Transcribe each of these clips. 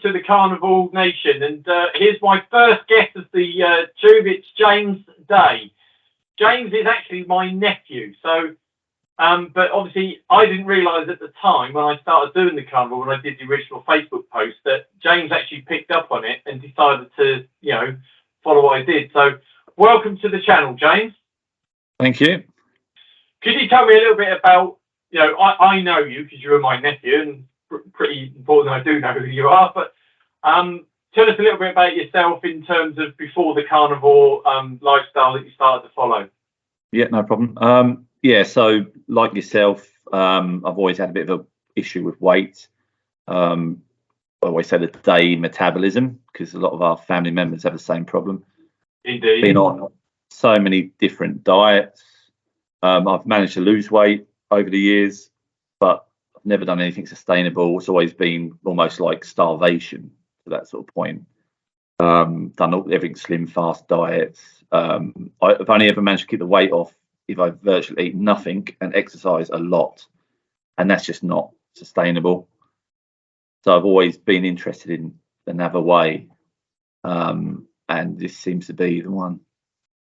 to the Carnival Nation. And here's my first guest of the tube. It's James Day. James is actually my nephew. So, but obviously I didn't realise at the time when I started doing the Carnival, when I did the original Facebook post, that James actually picked up on it and decided to, you know, follow what I did. So welcome to the channel, James. Thank you. Could you tell me a little bit about, you know, I know you because you're my nephew, and pretty important I do know who you are, but tell us a little bit about yourself in terms of before the carnivore lifestyle that you started to follow. Yeah, no problem. Yeah, so like yourself, I've always had a bit of an issue with weight. I always say the day metabolism, because a lot of our family members have the same problem. Indeed. Been on so many different diets. I've managed to lose weight over the years, but I've never done anything sustainable. It's always been almost like starvation to that sort of point. Done everything slim, fast diets. I've only ever managed to keep the weight off if I virtually eat nothing and exercise a lot, and that's just not sustainable. So I've always been interested in another way, and this seems to be the one.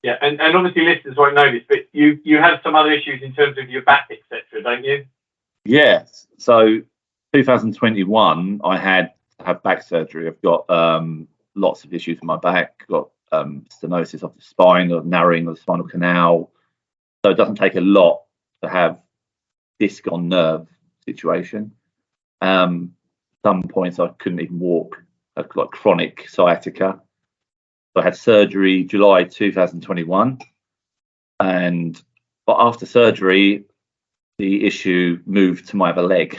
Yeah, and obviously listeners won't know this, but you have some other issues in terms of your back, etc., don't you? Yes. So 2021, I had to have back surgery. I've got lots of issues with my back. Got stenosis of the spine, or narrowing of the spinal canal. So it doesn't take a lot to have disc on nerve situation. Some points I couldn't even walk, like chronic sciatica. So I had surgery July 2021, but after surgery, the issue moved to my other leg.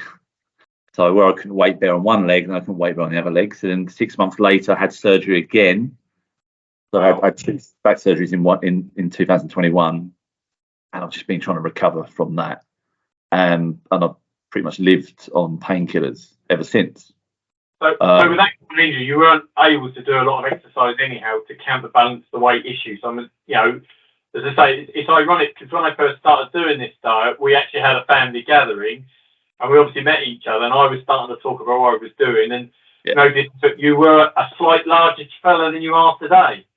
So where I couldn't weight bear on one leg, and I couldn't weight bear on the other leg. So then 6 months later, I had surgery again. So I had two back surgeries in 2021, and I've just been trying to recover from that. And I've pretty much lived on painkillers ever since. So with that injury, you weren't able to do a lot of exercise anyhow to counterbalance the weight issue. So, you know, as I say, it's ironic because when I first started doing this diet, we actually had a family gathering, and we obviously met each other, and I was starting to talk about what I was doing, and noticed that you were a slight larger fella than you are today.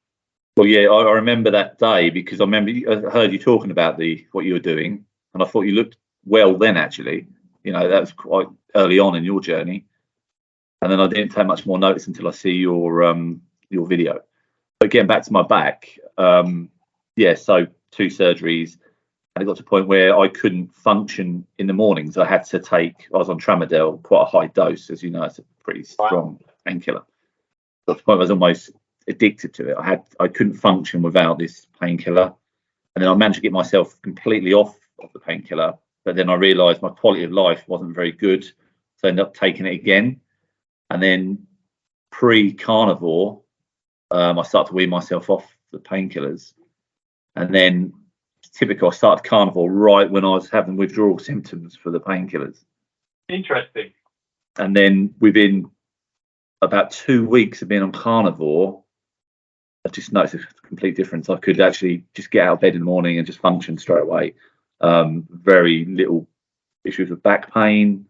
Well, yeah, I remember that day because I heard you talking about what you were doing, and I thought you looked well then. Actually, you know, that was quite early on in your journey. And then I didn't take much more notice until I see your video. But getting back to my back, so 2 surgeries, and it got to a point where I couldn't function in the mornings. I was on tramadol, quite a high dose, as you know, it's a pretty strong painkiller. Got to the point where I was almost addicted to it. I couldn't function without this painkiller, and then I managed to get myself completely off of the painkiller. But then I realised my quality of life wasn't very good, so I ended up taking it again. And then pre-carnivore, I started to wean myself off the painkillers. And then, typical, I started carnivore right when I was having withdrawal symptoms for the painkillers. Interesting. And then within about 2 weeks of being on carnivore, I just noticed a complete difference. I could actually just get out of bed in the morning and just function straight away. Very little issues with back pain.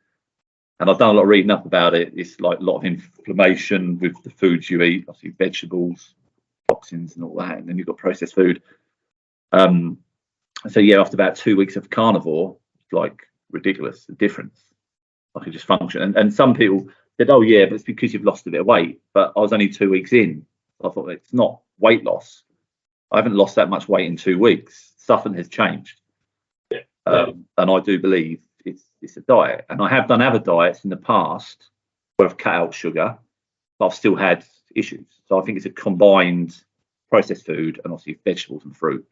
And I've done a lot of reading up about it. It's like a lot of inflammation with the foods you eat, obviously vegetables, toxins and all that. And then you've got processed food. So yeah, after about 2 weeks of carnivore, it's like ridiculous, the difference. I could just function. And some people said, oh yeah, but it's because you've lost a bit of weight. But I was only 2 weeks in. I thought, it's not weight loss. I haven't lost that much weight in 2 weeks. Something has changed. Yeah. And I do believe it's a diet. And I have done other diets in the past where I've cut out sugar, but I've still had issues. So I think it's a combined processed food and obviously vegetables and fruit.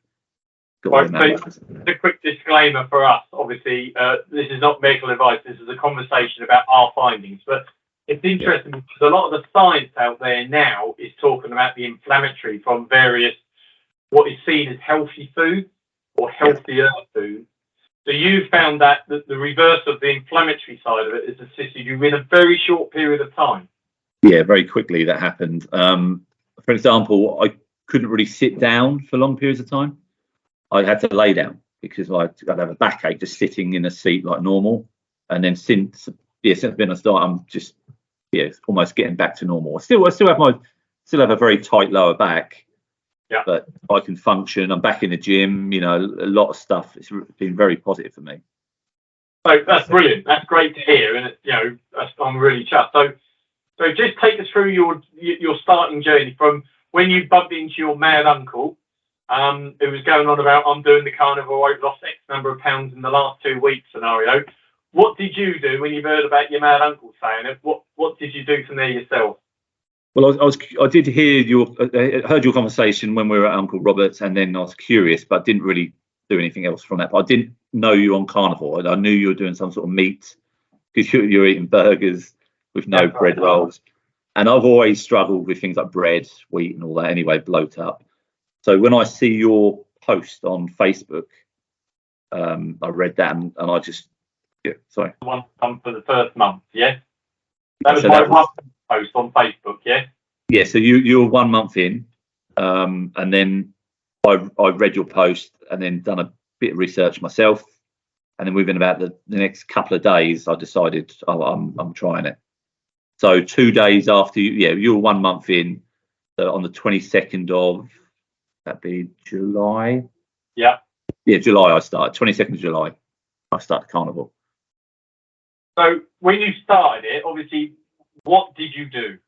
Right, so a quick disclaimer for us. Obviously, this is not medical advice. This is a conversation about our findings. But it's interesting because a lot of the science out there now is talking about the inflammatory from various, what is seen as healthy food or healthier food. So you found that the reverse of the inflammatory side of it has assisted you in a very short period of time. Yeah, very quickly that happened. For example, I couldn't really sit down for long periods of time. I had to lay down because I'd have a backache just sitting in a seat like normal. And then since I've been on a diet, I'm just yeah, it's almost getting back to normal. I still have a very tight lower back. Yeah. But I can function. I'm back in the gym. You know, a lot of stuff. It's been very positive for me. So that's brilliant. That's great to hear, and I'm really chuffed. So just take us through your starting journey from when you bumped into your mad uncle, who was going on about, I'm doing the carnivore, I've lost X number of pounds in the last 2 weeks scenario. What did you do when you heard about your mad uncle saying it? What did you do from there yourself? Well, I did hear heard your conversation when we were at Uncle Robert's, and then I was curious, but I didn't really do anything else from that. But I didn't know you on carnivore. I knew you were doing some sort of meat, because you're eating burgers with no bread rolls. And I've always struggled with things like bread, wheat, and all that. Anyway, bloat up. So when I see your post on Facebook, I read that, and I just sorry. One for the first month, yeah. That was my one post on Facebook, yeah. Yeah, so you're 1 month in, and then I read your post and then done a bit of research myself, and then within about the next couple of days, I decided I'm trying it. So 2 days after you were 1 month in, on the 22nd of that'd be July. Yeah. Yeah, July I started. 22nd of July, I started carnivore. So when you started it, obviously, what did you do?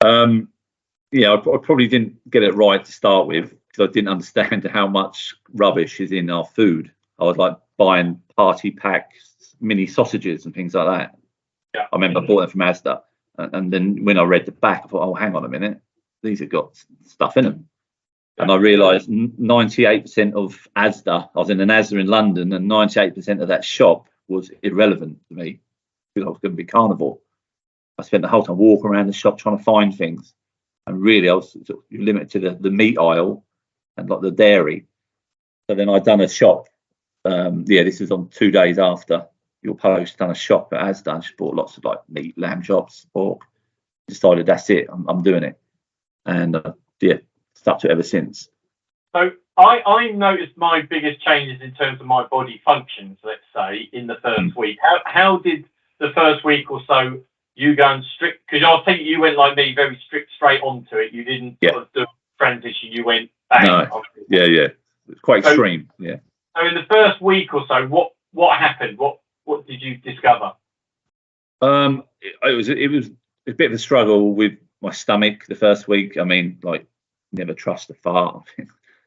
I probably didn't get it right to start with, because I didn't understand how much rubbish is in our food. I was like buying party packs, mini sausages and things like that. Yeah. I remember I bought them from Asda, and then when I read the back, I thought, oh, hang on a minute, these have got stuff in them. Yeah. And I realised 98% of Asda, I was in an Asda in London, and 98% of that shop was irrelevant to me, because I was going to be carnivore. I spent the whole time walking around the shop trying to find things, and really I was sort of limited to the meat aisle and like the dairy. So then I'd done a shop. This was on 2 days after your post. Done a shop at Asda. Just bought lots of like meat, lamb chops, pork. Decided that's it. I'm doing it, and stuck to it ever since. So I noticed my biggest changes in terms of my body functions, let's say, in the first week. How did the first week or so you go and strict? Because I'll tell you went like me, very strict, straight onto it. You didn't sort of do a transition. You went bang. No. Yeah. It's quite extreme. Yeah. So in the first week or so, what happened? What did you discover? It was a bit of a struggle with my stomach the first week. I mean, like, never trust a fart.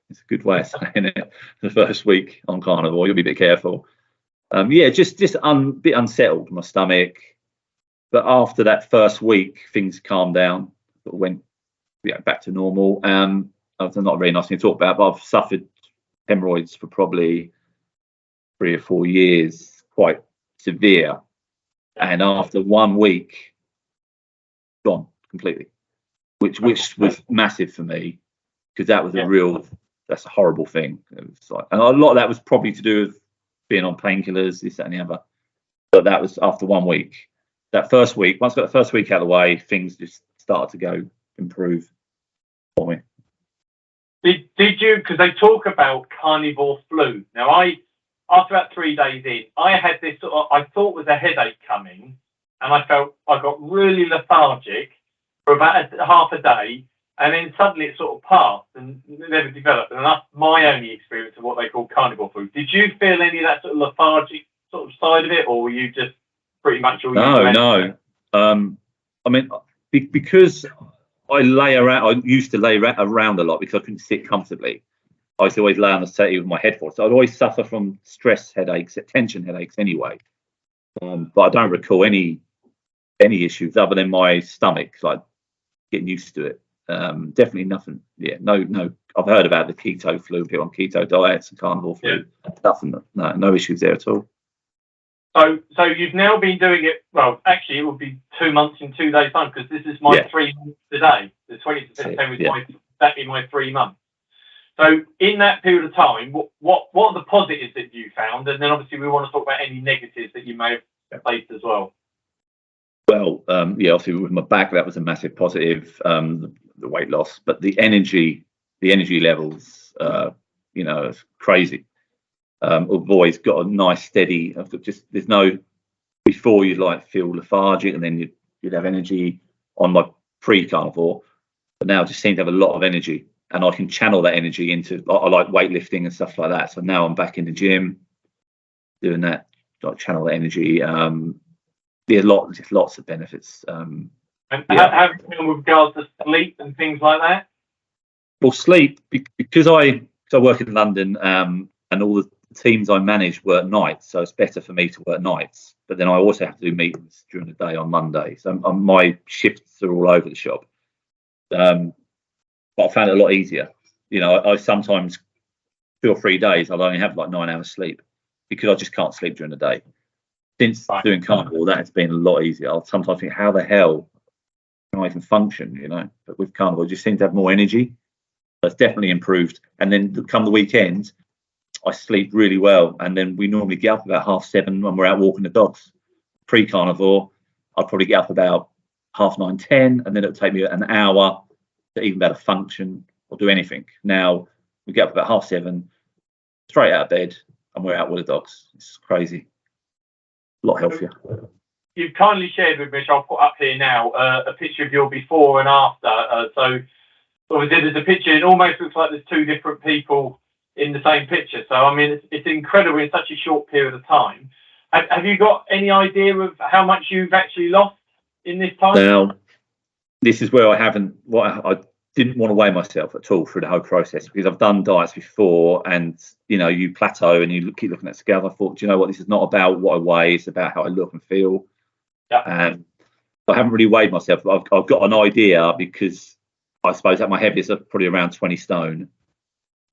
It's a good way of saying it. The first week on carnivore, you'll be a bit careful. Just a bit unsettled, my stomach. But after that first week, things calmed down. Went back to normal. That's not a very nice thing to talk about, but I've suffered hemorrhoids for probably 3 or 4 years, quite severe. And after 1 week, gone completely, which was massive for me, because that was that's a horrible thing. It was like, and a lot of that was probably to do with being on painkillers, this, that, and the other. But that was after 1 week. That first week, once I got the first week out of the way, things just started to improve for me. Did you? Because they talk about carnivore flu. Now, after about 3 days in, I had this sort of, I thought was a headache coming, and I got really lethargic for about half a day, and then suddenly it sort of passed and never developed. And that's my only experience of what they call carnivore flu. Did you feel any of that sort of lethargic sort of side of it, or were you just pretty much all? No. I mean, because I used to lay around a lot because I couldn't sit comfortably. I used to always lay on the settee with my head forward. So I'd always suffer from stress headaches, tension headaches anyway. But I don't recall any issues other than my stomach, like getting used to it. Definitely nothing. Yeah, no. I've heard about the keto flu, people on keto diets and carnivore flu. Yeah. Nothing. No issues there at all. So you've now been doing it. Well, actually, it will be 2 months in 2 days' time, because this is my 3 months today. The 20th of September is exactly my 3 months. So in that period of time, what are the positives that you found? And then obviously we want to talk about any negatives that you may have faced as well. Well, obviously with my back, that was a massive positive, the weight loss, but the energy levels, it's crazy. I've always got a nice steady, there's no, before you like feel lethargic, and then you'd have energy on my pre-carnivore, but now I just seem to have a lot of energy, and I can channel that energy into, I like weightlifting and stuff like that. So now I'm back in the gym doing that, like channel the energy. There's lots of benefits. And how do you feel with regards to sleep and things like that? Well, sleep, because I work in London, and all the teams I manage work nights, so it's better for me to work nights. But then I also have to do meetings during the day on Monday, so my shifts are all over the shop. But I found it a lot easier. You know, I sometimes 2 or 3 days I'll only have like 9 hours sleep because I just can't sleep during the day. Since doing carnivore, that has been a lot easier. I'll sometimes think, how the hell can I even function? You know, but with carnivore, I just seem to have more energy. So it's definitely improved. And then come the weekend, I sleep really well. And then we normally get up about 7:30 when we're out walking the dogs. Pre-carnivore, I'd probably get up about 9:30, 10, and then it'll take me an hour to even be able to function or do anything. Now we get up about 7:30, straight out of bed, and we're out with the dogs. It's crazy. A lot healthier. You've kindly shared with me, which I'll put up here now, a picture of your before and after. So obviously there's a picture, it almost looks like there's 2 different people in the same picture. So I mean, it's incredible in such a short period of time. Have you got any idea of how much you've actually lost in this time? Now, this is where I didn't want to weigh myself at all through the whole process, because I've done diets before, and you know, you plateau and you keep looking at scales. I thought, do you know what, this is not about what I weigh, it's about how I look and feel. Yeah. And I haven't really weighed myself. I've got an idea, because I suppose at my heaviest I'm probably around 20 stone,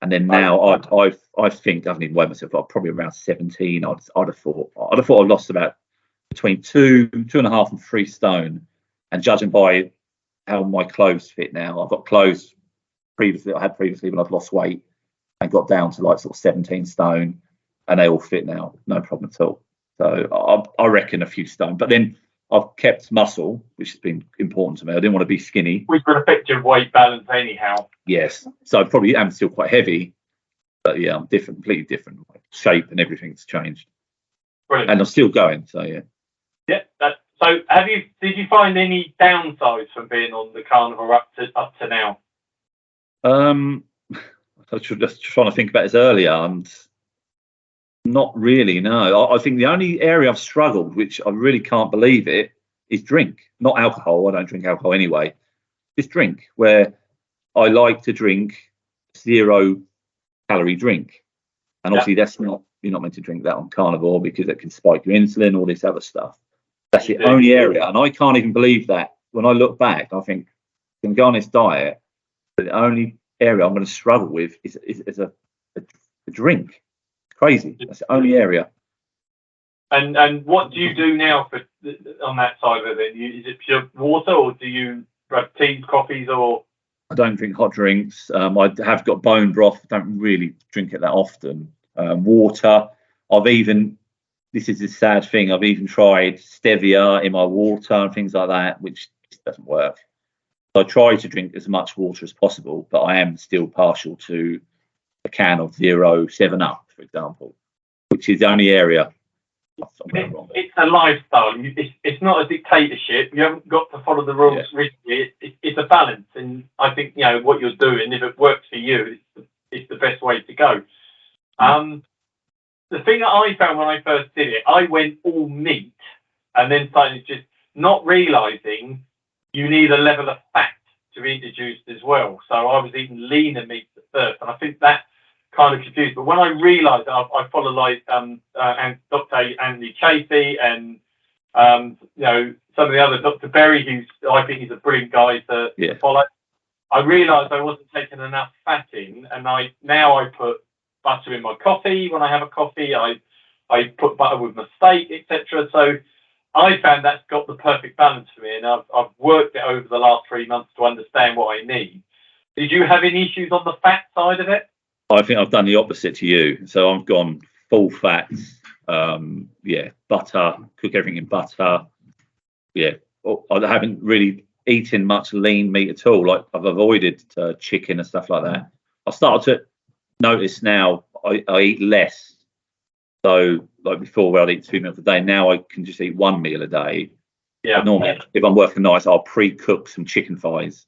and then now I think I haven't even weighed myself. I'm probably around 17. I'd have thought I've lost about between 2.5 and 3 stone, and judging by how my clothes fit now, I've got clothes I had previously when I've lost weight and got down to like sort of 17 stone, and they all fit now, no problem at all. So I reckon a few stone, but then I've kept muscle, which has been important to me. I didn't want to be skinny. We've got effective weight balance anyhow. Yes, so I probably am still quite heavy, but yeah, I'm different, completely different. Shape and everything's changed. Brilliant. And I'm still going. So yeah. Yeah. So did you find any downsides from being on the carnivore up to now? I was just trying to think about this earlier, and not really. No, I think the only area I've struggled, which I really can't believe it, is drink. Not alcohol. I don't drink alcohol anyway. Just drink, where I like to drink 0-calorie drink, and obviously you're not meant to drink that on carnivore because it can spike your insulin, all this other stuff. That's the only area, and I can't even believe that. When I look back, I think I can go on this diet, but the only area I'm going to struggle with is a drink. Crazy. That's the only area. And what do you do now on that side of it? Then is it pure water, or do you have teas, coffees, or? I don't drink hot drinks. I have got bone broth. Don't really drink it that often. Water. This is a sad thing, I've even tried stevia in my water and things like that, which just doesn't work. So I try to drink as much water as possible, but I am still partial to a can of 7-Up, for example, which is the only area it's a lifestyle. It's not a dictatorship. You haven't got to follow the rules rigidly. It's a balance, and I think, you know, what you're doing, if it works for you, it's the best way to go. The thing that I found when I first did it, I went all meat, and then started just not realising you need a level of fat to be introduced as well. So I was eating leaner meats at first, and I think that kind of confused. But when I realised I follow like and Dr. Anthony Chafee and you know, some of the other, Dr. Berry, who's, I think, he's a brilliant guy to follow. I realised I wasn't taking enough fat in, and now I put butter in my coffee. When I have a coffee, I put butter with my steak, etc. So I found that's got the perfect balance for me, and I've worked it over the last 3 months to understand what I need. Did you have any issues on the fat side of it? I think I've done the opposite to you. So I've gone full fats. Butter, cook everything in butter. Yeah, I haven't really eaten much lean meat at all. Like, I've avoided chicken and stuff like that. I started to notice now I eat less. So like before, where I'd eat 2 meals a day, now I can just eat 1 meal a day, Yeah. But normally, if I'm working nights, I'll pre-cook some chicken thighs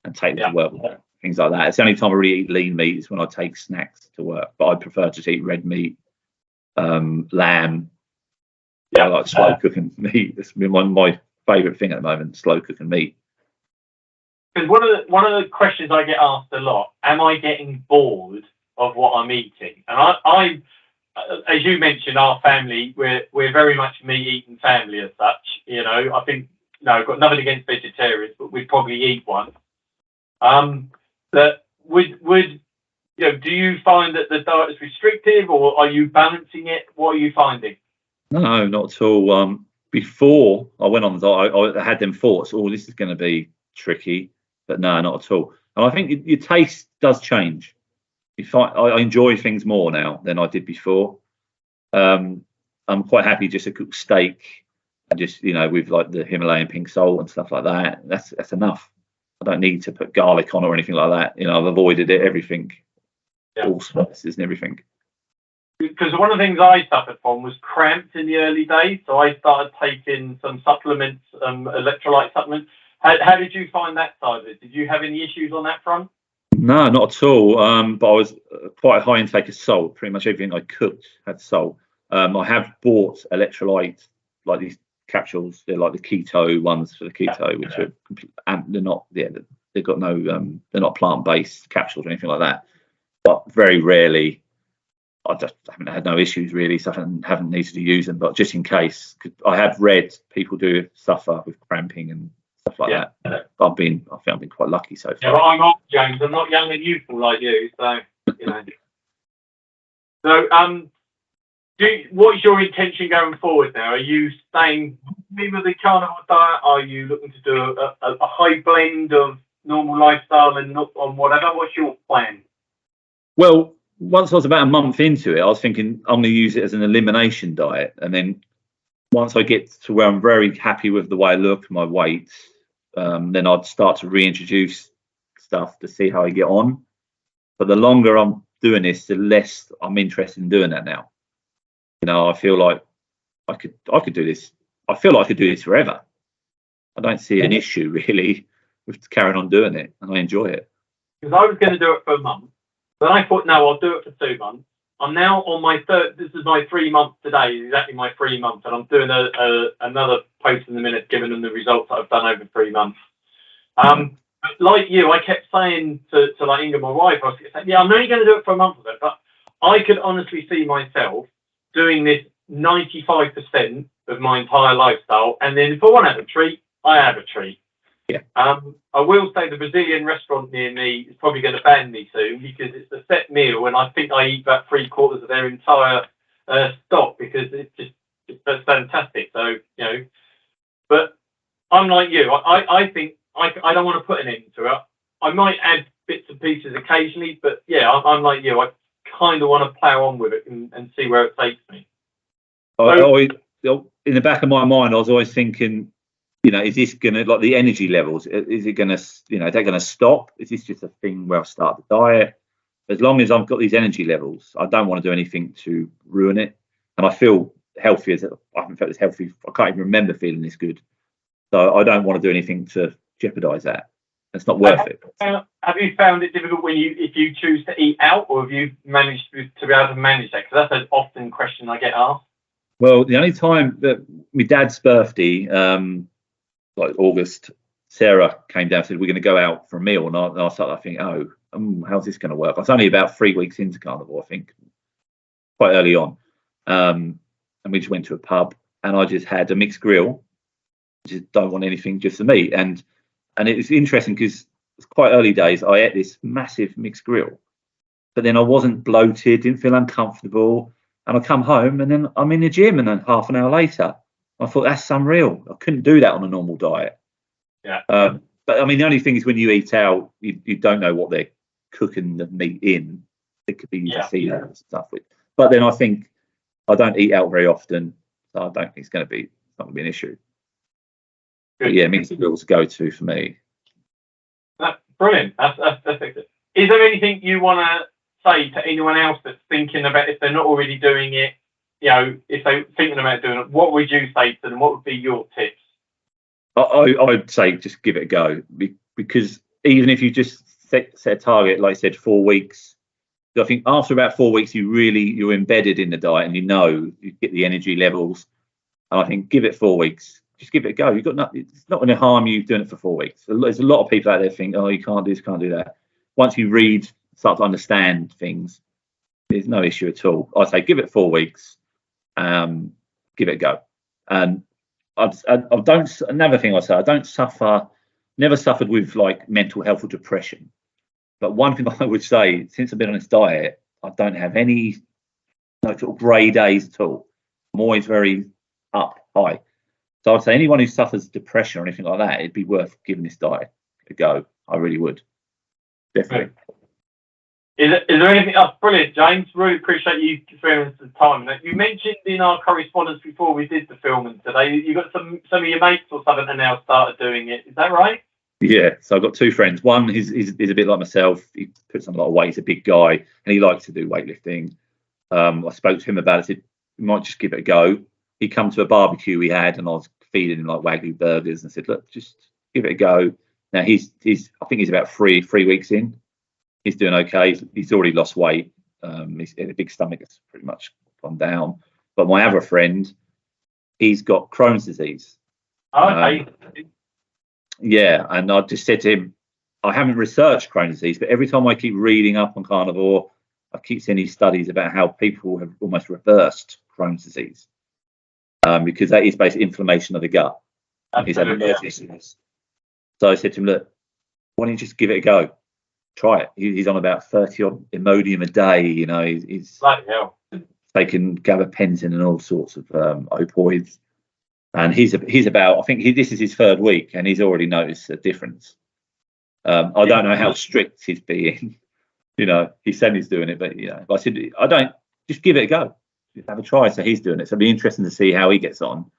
and take them to work. Things like that. It's the only time I really eat lean meat is when I take snacks to work. But I prefer to eat red meat, lamb. I like slow cooking meat. It's been my favourite thing at the moment, slow cooking meat. Because one of the questions I get asked a lot: am I getting bored of what I'm eating? And I as you mentioned, our family, we're very much meat eating family as such. You know, I think I've got nothing against vegetarians, but we'd probably eat one. That would do you find that the diet is restrictive, or are you balancing it? What are you finding? No, not at all. Before I went on the diet, I had them thoughts, oh, this is going to be tricky, but no, not at all. And I think your taste does change. I enjoy things more now than I did before. I'm quite happy just to cook steak and just, with like the Himalayan pink salt and stuff like that. That's enough. I don't need to put garlic on or anything like that. I've avoided it, everything, all spices and everything. Because one of the things I suffered from was cramps in the early days, so I started taking some supplements, electrolyte supplements. How did you find that side of it? Did you have any issues on that front? No, not at all. But I was quite a high intake of salt. Pretty much everything I cooked had salt. I have bought electrolytes, like these capsules. They're like the keto ones for the keto, which are they're not. Yeah, they've got no. They're not plant-based capsules or anything like that. But very rarely. I just haven't had no issues really, so I haven't needed to use them. But just in case, I have read people do suffer with cramping and stuff like that. I think I've been quite lucky so far. Yeah, well, I'm old, James. I'm not young and youthful like you, so So, what's your intention going forward now? Are you staying with the carnivore diet? Are you looking to do a high blend of normal lifestyle and not on whatever? What's your plan? Well, once I was about a month into it, I was thinking I'm going to use it as an elimination diet. And then once I get to where I'm very happy with the way I look, my weight, then I'd start to reintroduce stuff to see how I get on. But the longer I'm doing this, the less I'm interested in doing that now. I feel like I could do this. I feel like I could do this forever. I don't see an issue really with carrying on doing it, and I enjoy it. Because I was going to do it for a month. Then I thought, no, I'll do it for 2 months. I'm now on my third. This is my 3 months today. Exactly my 3 months, and I'm doing another post in a minute, giving them the results that I've done over 3 months. Like you, I kept saying to like Inga, my wife, I was saying, yeah, I'm only going to do it for a month of it, but I could honestly see myself doing this 95% of my entire lifestyle, and then if I want to have a treat, I have a treat. Yeah. I will say the Brazilian restaurant near me is probably going to ban me soon because it's a set meal, and I think I eat about 3/4 of their entire stock because it's fantastic. So but I'm like you. I think I don't want to put an end to it. I might add bits and pieces occasionally, but yeah, I'm like you. I kind of want to plow on with it and see where it takes me. In the back of my mind, I was always thinking, is this going to, like the energy levels, is it going to, is that going to stop? Is this just a thing where I start the diet? As long as I've got these energy levels, I don't want to do anything to ruin it. And I feel healthy I haven't felt as healthy. I can't even remember feeling this good. So I don't want to do anything to jeopardize that. It's not worth it. Have you found it difficult if you choose to eat out, or have you managed to be able to manage that? Because that's an often question I get asked. Well, the only time that my dad's birthday, like August, Sarah came down and said, we're going to go out for a meal. And I started thinking, how's this going to work? I was only about 3 weeks into carnivore, I think, quite early on. And we just went to a pub and I just had a mixed grill. I just don't want anything, just the meat. And it was interesting because it's quite early days. I ate this massive mixed grill, but then I wasn't bloated, didn't feel uncomfortable. And I come home and then I'm in the gym, and then half an hour later, I thought that's unreal. I couldn't do that on a normal diet. Yeah. But I mean, the only thing is when you eat out, you don't know what they're cooking the meat in. It could be seasoning and stuff. But then I think I don't eat out very often, so I don't think it's not going to be an issue. But yeah, mixed grill's a go-to for me. That's brilliant. That's excellent. Is there anything you want to say to anyone else that's thinking about, if they're not already doing it, if they're thinking about doing it, what would you say to them? What would be your tips? I'd say just give it a go, because even if you just set a target, like I said, 4 weeks, I think after about 4 weeks, you're embedded in the diet, and you get the energy levels. And I think give it 4 weeks, just give it a go. You've got nothing. It's not going to harm you doing it for 4 weeks. There's a lot of people out there think, oh, you can't do this, can't do that. Once you start to understand things, there's no issue at all. I say give it 4 weeks, give it a go. And another thing I say, I don't suffer, never suffered with like mental health or depression. But one thing I would say, since I've been on this diet, I don't have any sort of grey days at all. I'm always very high. So I'd say anyone who suffers depression or anything like that, it'd be worth giving this diet a go. I really would. Definitely. Is there anything else? Brilliant, James. Really appreciate you giving us the time. You mentioned in our correspondence before we did the filming today, you got some of your mates or something that now started doing it. Is that right? Yeah. So I've got 2 friends. One is a bit like myself. He puts on a lot of weight. He's a big guy and he likes to do weightlifting. I spoke to him about it. I said, you might just give it a go. He come to a barbecue we had, and I was feeding him like Wagyu burgers, and said, look, just give it a go. Now I think he's about three weeks in. He's doing okay. He's already lost weight. He's had a big stomach. It's pretty much gone down. But my other friend, he's got Crohn's disease. Okay. Yeah, and I just said to him, I haven't researched Crohn's disease, but every time I keep reading up on carnivore, I keep seeing these studies about how people have almost reversed Crohn's disease, because that is basically inflammation of the gut. He's had issues. So I said to him, look, why don't you just give it a go? Try it. He's on about 30 odd Imodium a day. You know, he's taking gabapentin and all sorts of opioids. And he's about, I think this is his 3rd week, and he's already noticed a difference. I don't know how strict he's being. You know, he said he's doing it, but I said, just give it a go. Just have a try. So he's doing it. So it'll be interesting to see how he gets on.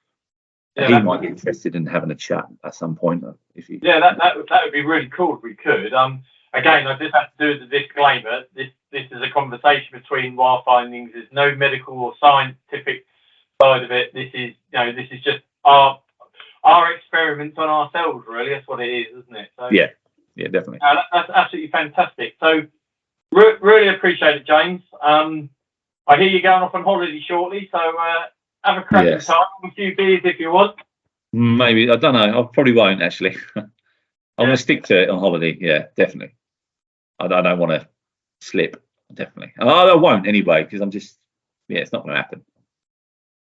Yeah, he might be interested in having a chat at some point. That would be really cool if we could. Again, I just have to do the disclaimer. This is a conversation between Wild Findings. There's no medical or scientific side of it. This is just our experiments on ourselves, really. That's what it is, isn't it? So, yeah, definitely. That's absolutely fantastic. So really appreciate it, James. I hear you're going off on holiday shortly, so have a cracking time, a few beers if you want. Maybe, I don't know. I probably won't, actually. I'm going to stick to it on holiday. Yeah, definitely. I don't want to slip, definitely. I won't anyway, because I'm just, it's not going to happen.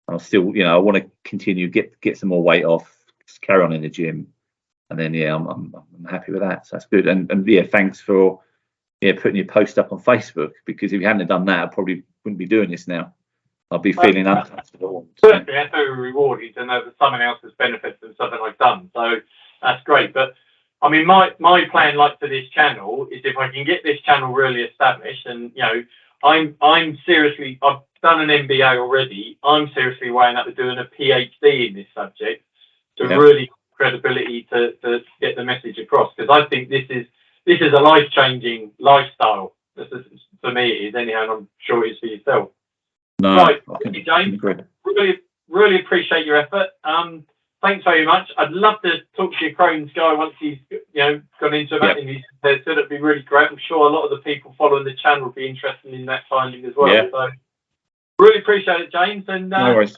I'll still, I want to continue, get some more weight off, just carry on in the gym. And then, I'm happy with that. So that's good. And thanks for putting your post up on Facebook, because if you hadn't done that, I probably wouldn't be doing this now. I'd be feeling uncomfortable. Certainly, that's very rewarding to know that someone else has benefited from something I've done. So that's great. But I mean, my plan, like for this channel, is if I can get this channel really established, and I'm seriously, I've done an MBA already. I'm seriously weighing up to doing a PhD in this subject to really credibility to get the message across, because I think this is a life-changing lifestyle. For me, it is anyhow, and I'm sure it is for yourself. No, right, thank you, James. Really appreciate your effort. Thanks very much. I'd love to talk to your Crohn's guy once he's gone into that, and he said it'd be really great. I'm sure a lot of the people following the channel would be interested in that finding as well. So really appreciate it, James. And no worries.